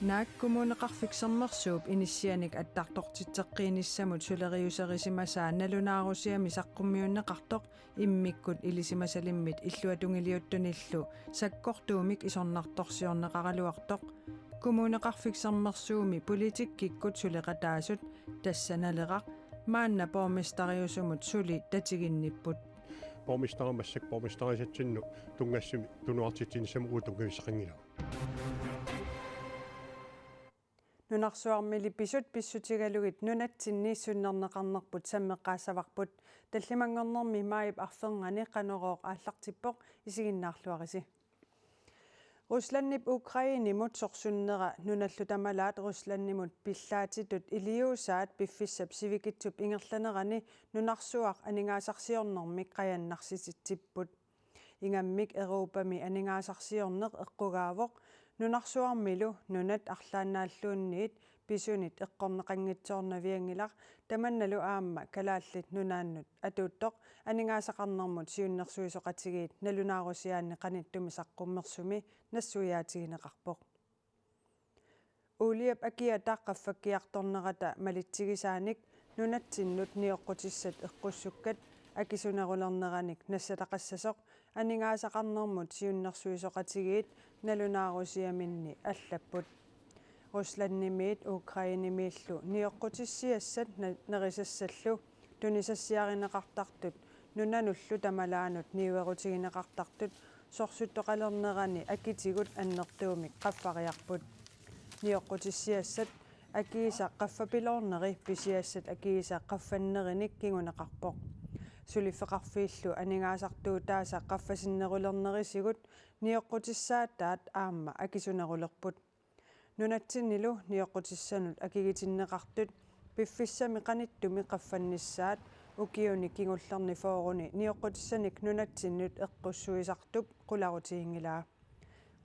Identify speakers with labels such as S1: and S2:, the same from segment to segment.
S1: Naakkumunneqarfiksermersuup inissianik attartortitteqqiinissamut suleriuserisimasa nalunaarusiami saqqummiunneqartoq immikkut ilisimasalimmit illuatungiliuttunillu sakkortuumik isornartorsiorneqaraluartoq kumuneqarfiksermersuumi politikkikkut suleqataasut tassanaleqaq maanna pormistariusumut suli tatiginnipput
S2: pormistaramassak pormistarisatsinnu tungassumi tunuartitsinissam uutungivisaqangila
S1: Nunarsuarmili pissutigalugit nunatsinniissunnerneqarnerput sammeqqaassavaqput tallimangornermi maayip arferngani qanorooq aallartippoq isiginnaarluarisi Ruslannip Ukrainimut sorsunnera nunallutamalaat Ruslannimut pillaatitut iliusaat piffissap sivikitsup ingerlanerani nunarsuaq aningaasarsiornermik qajannarsititsipput ingammik Euroopami aningaasarsiorneq eqqugaavoq nunarsuarmilu nunat arlaannaalluunniit pisunit eqqorneqanngitsoornaviangilaq tamannalu aamma kalaallit nunaannut atuuttoq aningaasaqarnermut siunnersuisoqatigiit nalunaarusiaanni qanittumi saqqummersumi nassuyaatigineqarpoq uliap akiataqqaffakkiartornerata malitsigisaanik nunatsinnut nioqqutissat eqqussukkat akisunerulerneranik nassalaqassasoq aningaasaqarnermut siunnersuisoqatigiit nalunaarusiaminni allapput Ruslannimiit Ukrainimiillu nioqqutissiassat nerisassallu tunisassiarineqartartut nunanullu tamalaanut niuerutigineqartartut sorsuttoqalernerani akitigut annertuumik qaffariarput nioqqutissiassat akiisa qaffapilorneri pisiassat akiisa qaffannerinik kinguneqarpoq sulifeqarfiillu aningaasartuutaasa qaffasinnerulernerisigut nioqqutissaataat aamma akisunerulerput nunatsinnilu nioqqutissanut akigitinneqartut piffissami qanittumi qaffannissaat ukiuni kingullerni fooruni nioqqutissanik nunatsinnut eqqussuisartup qularutiingilaa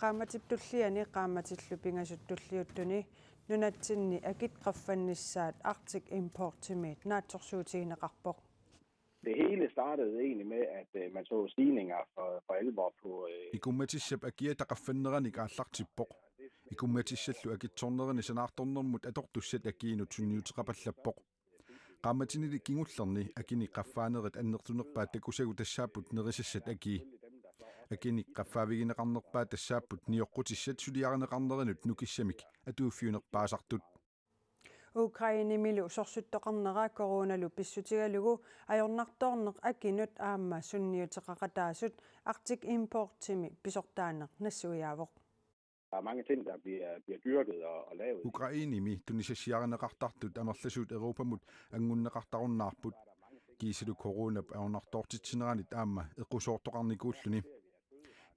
S1: qaamatiptulliani qaamatillu pingassuttulliuttuni nunatsinni akit qaffannissaat Arctic Import Timid naatsorsuutigineqarpoq
S3: Det hele startede egentlig med, at man så stigninger for alvor på...
S4: Ikummatissap akia taqaffannerani aallartippoq. Ikummatissallu akitsornerani sanaartornermut atortussat akiinut sunniuteqapallappoq. Qaammatinili kingullerni akini qaffaanerit annertunerpaat takusagu tassaaput nerisassat aki. Akini qaffaavigineqarnerpaat tassaaput nioqqutissat suliarineqarnerinut nukissamik atuuffiunerpaasartut.
S1: Ukrainimilu sorsuttoqarnera coronalu pissutigalugu ajornartoorneq akinut aamma sunniuteqaqataasut Arctic Import Timi pisortaaneq nassuiaavoq
S3: mange ting der bliver dyrket og lavet
S4: Ukrainimi tunisasiarineqartartut amerlasut Euroopamut angunneqartarunnaarput kiisilu coronap ajornartoortitsineranit aamma eqqusoortoqarnikuulluni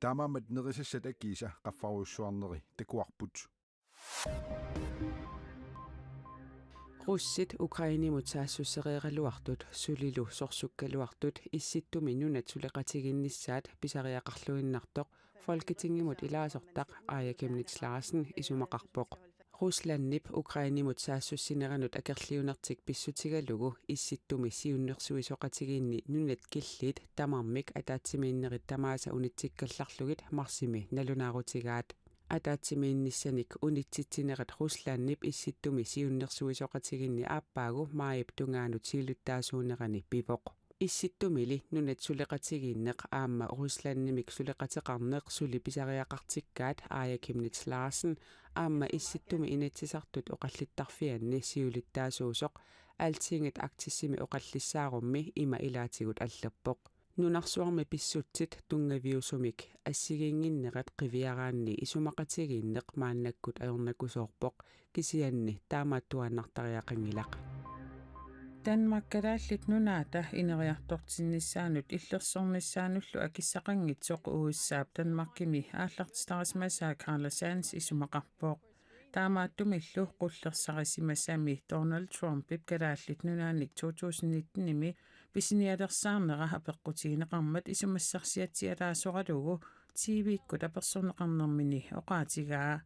S4: taamaamat nerisassat akiisa qaffaruussuarneri takuarput
S5: Russit Ukrainimut saassusseriqaluartut sulilu sorsukkaluartut issittumi nunat suleqatiginnissaat pisariaqarluinnartoq Folketingimut ilaasortaq Aaja Chemnitz Larsen isumaqarpoq Ruslannip Ukrainimut saassussineranut akerliunertik pissutigalugu issittumi siunnersuisoqatigiinni nunat killit tamarmik ataatsimiinnerit tamaasa unitsikkallarlugit marsimi nalunaarutigaat Ataatsimiinnissanik unitsitsineret Ruslannip issittumi siunnersuisoqatiginni aappaagu maayip tungaanut siiluttaasuunerani pipoq issittumili nunat suleqatigiinneq aamma Ruslannimik suleqatiqarneq suli pisariaqartikkaat Aaja Chemnitz Larsen aamma issittumi inatsisartut oqallittarfianni siulittaasuusoq altinget aktissimi oqallissaarummi ima ilaatigut allappoq nunarsuarmi pissutsit tungaviusumik assigiinginneqat qiviaraanni isumaqatigiinneq maannakkut ajornakusoorpoq kisianni taamaattuannartariaqangilaq
S6: Danmarkkalaallit nunaata ineriartortinnissaanut illersornissaanullu akissaqangitsoq uussaap Danmarkimi aallartitarismasaa Carla Sands isumaqarpoq taamaattumillu qullersarisimassami Donald Trump kalaallit nunaannik 2019-imi pisinialersaarnera apeqqutigineqarmat isumassarsiatsialaasoralugu TV-ikkut apersorneqarnermini oqaatigaa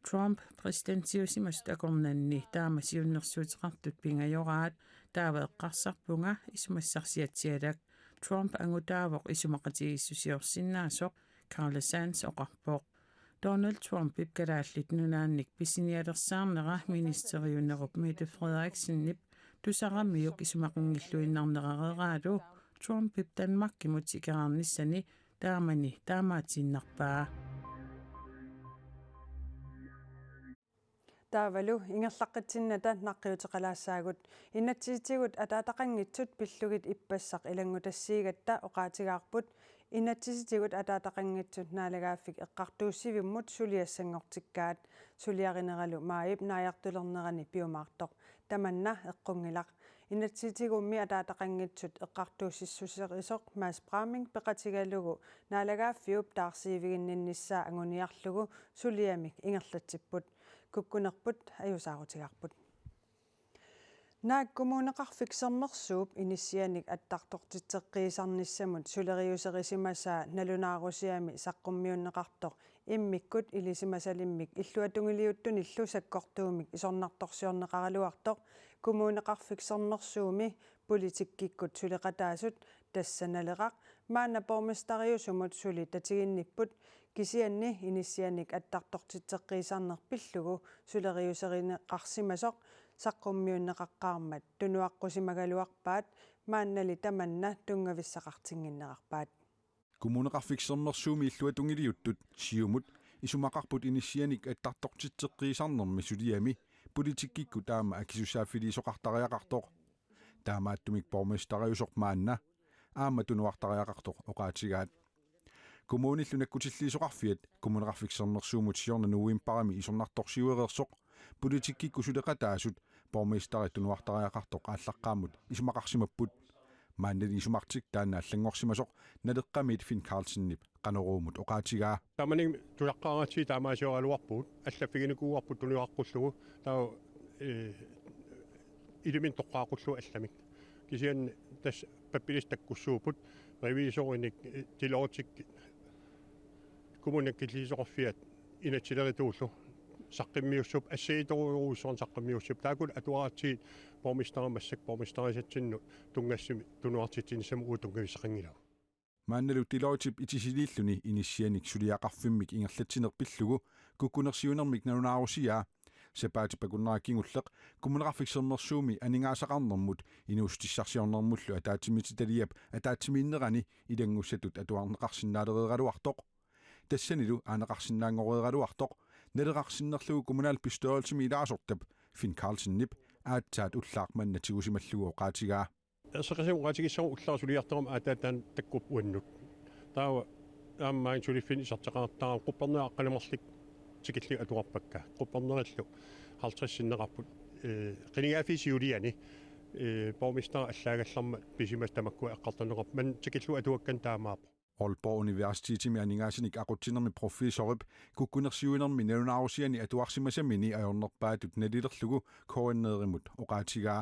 S6: Trump presidentiusimast akornanni taamasiunnersuuteqartut pingajoraat taava eqqarsarpunga isumassarsiatsialak Trump angutaavoq isumaqatigissusiorsinnaasoq Carla Sands oqarpoq Donald Trump ipkalaallit nunaannik pisinialersaarnera ministeriunerup Mette Frederiksen tusaqammiuk isumaqingilluinnarneraqeraalu Trump ip Danmarkimut sikeraarnissani taamaatinnarpaa.
S1: Taavalu ingerlaqqitsinata naqqiuteqalaassaagut innatsisitigut ataataqanngitsut pillugit ippassaq ilangutassiigatta oqaatigaarput innatsisitigut ataataqanngitsut naalagaaffik eqqartuussivimmut suliassangortikkaat suliarineralu maayip naajartulernerani piumaartoq tamanna eqqungilaq innatsitigummi ataataqanngitsut eqqartuussissuserisoq Mads Bramming peqatigalugu naalagaaffiup taarsiiviginninnissaa anguniarlugu suliamik ingerlatsipput kukkunerput ajusaarutigаарput naakkummuuneqarfiksermersuup inissianik attartortitseqqiisarnissamut suleriuserisimasaa nalunaarusiami saqqummiunneqartoq immikkut ilisimasalimmik illuatungiliuttun illusakkortuumik isornartorsiorneqaraluartoq kummuuneqarfiksermersuumi politikkikkut suliqataasut tassanaleqaq maana bormestariusumut suli tatiginnipput kisianni inissianik attartortitseqqiisarnerpillugu suleriuserineqarsimasoq saqqummiunneqaqqaarmat tunuaqqusimagaluarpaat maannali tamanna tungavissaqartinginneqarpaat
S4: kommuneqarfiksermersuumi illuatungiliuttut siumut isumaqarput inissianik attartortitseqqiisarnermi suliami politikikku taama akisussaaffiliisoqartariaqartoq taamaattumik bormestariusoq maanna aama tunuartariaqartoq oqaatigaat kommunillunakkutilliisoqarfiat kommuneqarfiksermersuumut siornanuuimparami isornartorsiuereersoq politikikku suleqataasut bormestari tunuartariaqartoq ааllaqqaamut isumaqarsimapput maannali isumartik taanna allangorsimasoq naleqqamit Finn Carlsennip qaneruumut oqaatigaa
S2: Tamaning tulaqqaarati taamaasioraaluarpuut allaffiginikuuarput tuniaqullugu taa ilimin toqqaaqullu allamik kisian tas pappilistakkussuuput reviisorinik tilootik kommunakkilliisoqarfiat inatsilerituullu saqqimmiussup assiitoruusoon saqqimmiussup taakul atuaraatiit bormistararisatsinnu tungassimi tunuartitsinissam uutungavissaqangilau
S4: maannalu tilootik itisiliilluni inissianik suliaqarfimmik ingerlatsinerpillugu kukkunersiunermik nalunaarusiaa sepaatipakunnarakingulleq kommuneqarfiksermersuumi aningaasaqarnermut inuustissarsiornermullu ataatimmititaliap ataatimiinnerani ilangussatut atuarneqarsinnaalerieraluartoq тассанилу aaneqarsinnaangoreraluartoq naleqarsinnerlugu kommunal pistoolsimi ilaasortap Finn Carlsennip aatsaat ullaaqmanna tigusimallugu oqaatigaa
S2: erseqisum qaatigissaru ullaarsuliartorum aataatan takkup uannut taawa aammain suliffin isartaqaartaa qupperneqa qalamerlik tikilli atuarpakka quppernerillu 50-sinneqarput qinigaafisiuliani bormester allaagallarma pisimas tamakku eqqartaneqarp man tikillu atuakkan taamaap
S4: Aalborg Universitimi aningaasinik aqutsinermi professorip kukkunersiuinermi nalunaarusiani atuarsimasamini ajornerpaatut nalilerlugu koanneerimut oqaatigaa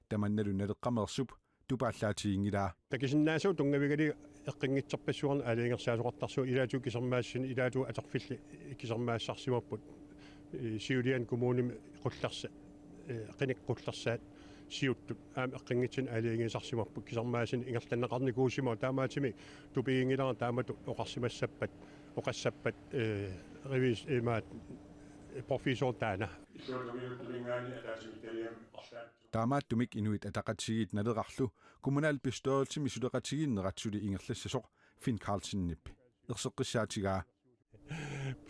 S4: tamannalu naleqqamersup tupaallaatiingilaa
S2: takisinnaasuu tungavigali eqqingitserpassuarna aliingersaasoqartarsu ilaatu kisermaassini ilaatu atarfilli kisermaassarsimapput siulian kommunim qullarsa qiniqqullarsaat siuttut aam eqqingitsin aliingisarsimarput kisermaasin ingertanneqarnikuusimo taamaatimi tupiingilaa taamatu oqarsimassappat oqassappat revis imaat professor taana
S4: taamaattumik inuit ataqatigit naleqarlu kommunal pistoolsimi suleqatigiinneqatsuli ingerlassasoq Finn Carlsennip erseqqissaatigaa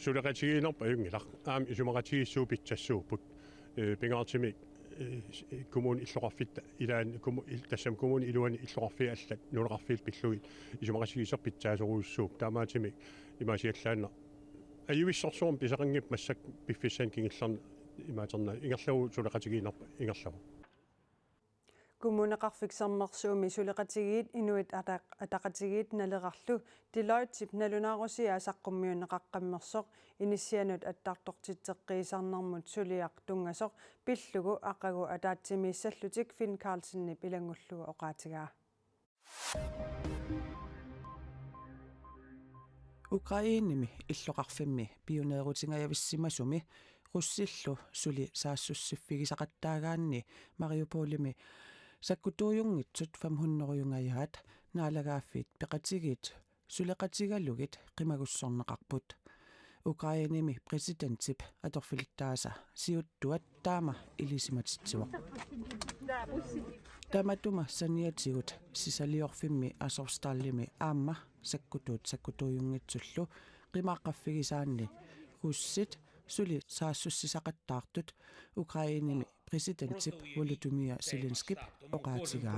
S2: suleqatigiinerpa yungilaq aam isumaqatigissuupitsassuuput pingaartimi kommun illoqarfitta ilaan tassam kommun iluani illoqarfi allat nuleqarfiil pillugit isumaqasigiserpitsaasoruussuup taamaatimi imasiallaanna ajuvissarsuum pisaqangip massak piffissan kingillarna imaaterna ingerlagu suleqatigiinerpa ingerlagu
S1: kommuneqarfiksermersuumi suleqatigiit inuit ataqatigiit naleqarlu Deloitte nalunaarusiaa saqqummiunneqaqqammersoq inissianut attartortitseqqiisarnermut suliaq tungasoq pillugu aqagu ataatimiissallutik Finn Carlsennip ilangullugu oqaatigaa
S5: Ukrainimi illoqarfimmi pioneerutingajavissimasumi russillu suli saassussiffigisaqattaagaanni Mariupolimi sakkutuujungitsut 500-jungajaat naalagaaffit peqatigit suleqatigalugit qimagussorneqarput Ukrainimi presidentip atorfilittaasa siuttuat taama ilisimatitsuaq. Tamatuma saniatigut sisaliorfimmi asorstallimi aamma sakkutuyungitsullu qimaqqaffigisaanni russit suli saassussisaqattaartut Ukrainimi presidentip Volodymyr Zelenskip oqaatigaa.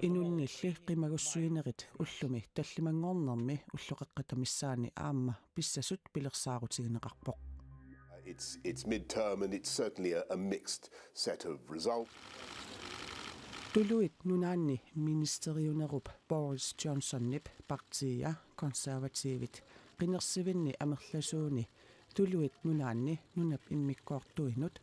S5: Inunnilli qimagussuinerit ullumi tallimangornermi ulloqeqqatamissaani aamma pissasut pilersaarutigneqarpoq.
S7: It's midterm and it's certainly a mixed set of results.
S5: Tuluit nunaanni ministeriunerup Boris Johnsonnip partia konservatiivit qinersivinni amerlasuuni tuluit nunaanni nunap immikkoortuinut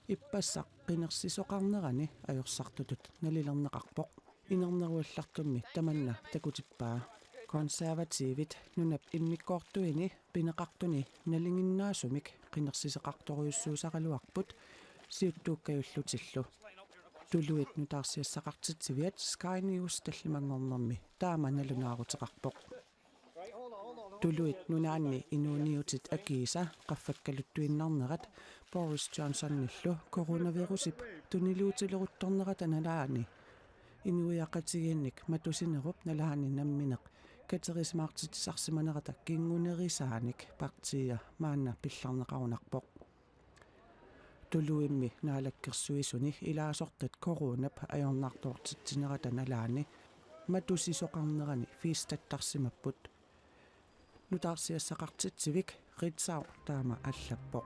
S5: ippassaq qinersisoqarnerani ajorsartutut nalilerneqarpoq inerneruallartummi tamanna takutippaa konservatiivit nunap immikkoortuini pineqartuni nalinginnaasumik qinersiseqartoriussuusaqaluarput siuttuukkajullutillu tuluit nutaarsiassaqartitsiviat Sky News tallimangornermi taama nalunaaruteqarpoq tuluit nunaanni inuuniutit akiisa qaffakkaluttuinnarnerat Boris Johnsonnillu coronavirusip tuniluutileruttornerat analaani inuiaqatigiinnik matusinerup nalaani nammineq katerismaartitisarsimanerata kingunerisaanik partia maanna pillarneqarunarpoq tuluimmi naalakkersuisuni ilaasortat coronap ajornaartoortitsinerata nalaani matusisoqarnerani fiistattarsimapput nutaarsiassaqartitsivik ritsau taama allappoq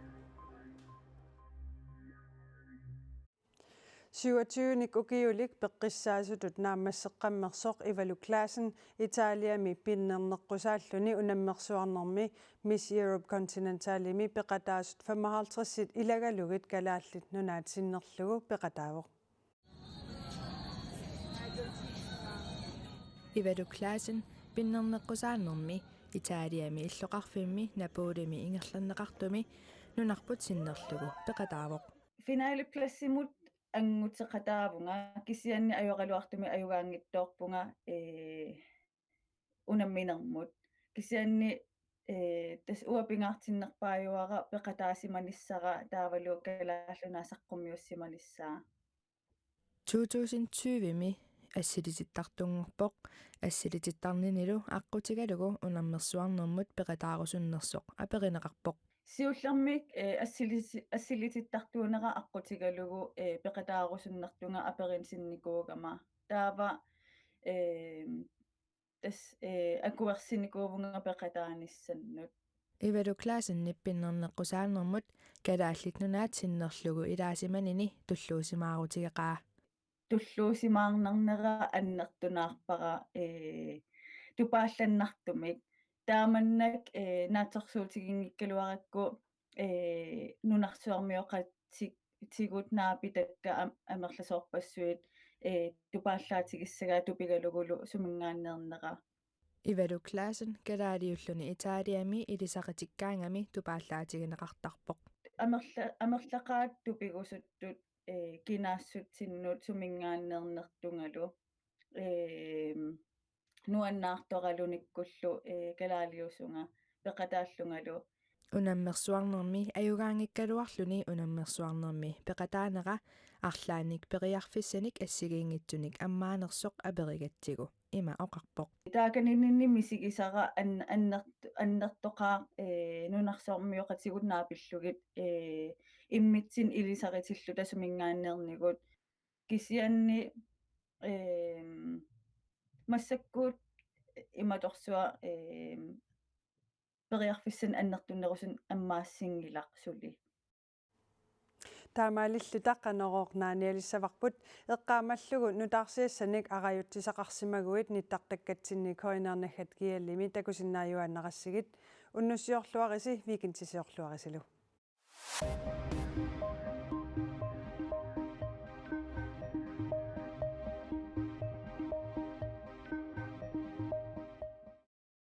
S1: 27 ukiulik peqqissaasutut naammasseqqammersoq Ivalu Klassen Italiami pinnerneqqusaalluni unammersuarnermi Miss Europe Continentalimi peqataasut 55 ilagalugit kalaallit nunaatsinnerlugu peqataavoq
S8: Ivalu Klassen pinnerneqqusaannermi Italiami illoqarfimmi Napolimi ingerlanneqartumi nunarput sinnerlugu peqataavoq
S9: finaaliplassimut angutseqataavunga kisianni ajoqaluartumi ajugaangittoorpunga unamminermut kisianni tas uapingaartinnerpaajuara peqataasimanissara taavalu kalaallunaasaqqumiussimanissaa
S8: 2020mi ассилититтартунгорпоқ ассилититтарнинилу аққутигалугу унаммерсуарнэрмут пеқатаарусуннерсоқ аперинеқарпоқ
S9: сиуллермик ассилититтартуунера аққутигалугу пеқатаарусуннертунга аперинсинникуугама таава тас акуерсиникуувнга пеқатааниссаннут
S8: Ivalu Klassen nippinnernеққусааннэрмут калааллит нунаатсиннерлугу илаасиманини туллуусимаарутигеқаа
S9: туллуусимаарнарнера аннертунаарпара тупаалланнартумик тааманнак наатерсуутигингиккалуаракку нунарсуармиоқатсик тигутнааpi такка амерласоорпассуит тупааллаатигиссагаа тупигалугулу сумингааннернера
S8: Ivalu Klassen калаалиуллуни Италиами илисақатиккаангами тупааллаатигинеқартарпоқ
S9: амерлақаат тупигусуттут кинаассутсиннут сумингааннернертунгалу нуаннаарторалуниккуллу калаалиусунга пеқатааллунгалу
S8: унаммерсуарнэрми аюгаангиккалуарлүни унаммерсуарнэрми пеқатаанера арлааник периарфиссаник ассигиингитсуник аммаанерсоқ аперигатсигу има оқарпоқ
S9: тааканиннинни мисигисара аннертоқаа нунарсоормиоқатигутнаапиллугит иммитсин илисаритиллу тасумингааннернигут кисианни массаккуут иматорсуа периарфиссан аннертуннерусун аммаассингиларсули
S1: таамаалиллу таққанероорнааниалиссаварпут эққаамаллугу нутаарсиассаник араюттисақарсимагуит ниттартаккатсинни коинернаггат киаллими такусиннааюааннерассигит уннуссиорлуариси викинтисиорлуарисилу